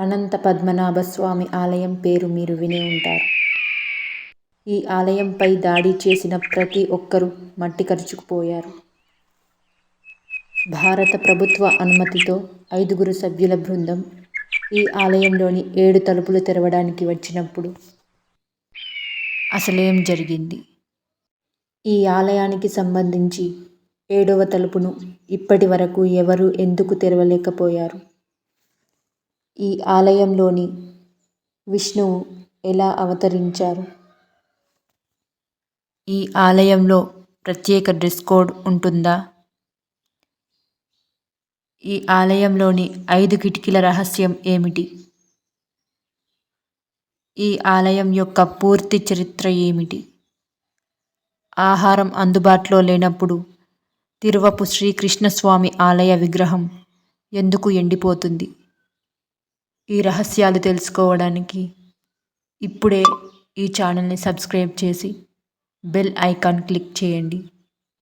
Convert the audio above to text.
అనంత పద్మనాభ స్వామి ఆలయం పేరు మీరు వినే ఉంటారు. ఈ ఆలయంపై దాడి చేసిన ప్రతి ఒక్కరూ మట్టి కరుచుకుపోయారు. భారత ప్రభుత్వ అనుమతితో 5 సభ్యుల బృందం ఈ ఆలయంలోని 7 తలుపులు తెరవడానికి వచ్చినప్పుడు అసలేం జరిగింది? ఈ ఆలయానికి సంబంధించి 7వ తలుపును ఇప్పటి వరకు ఎవరూ ఎందుకు తెరవలేకపోయారు? ఈ ఆలయంలోని విష్ణువు ఎలా అవతరించారు? ఈ ఆలయంలో ప్రత్యేక డ్రెస్ కోడ్ ఉంటుందా? ఈ ఆలయంలోని 5 కిటికీల రహస్యం ఏమిటి? ఈ ఆలయం యొక్క పూర్తి చరిత్ర ఏమిటి? ఆహారం అందుబాటులో లేనప్పుడు తిరువపు శ్రీకృష్ణస్వామి ఆలయ విగ్రహం ఎందుకు ఎండిపోతుంది? ఈ రహస్యాలు తెలుసుకోవడానికి ఇప్పుడే ఈ ఛానల్ని సబ్స్క్రైబ్ చేసి బెల్ ఐకాన్ క్లిక్ చేయండి.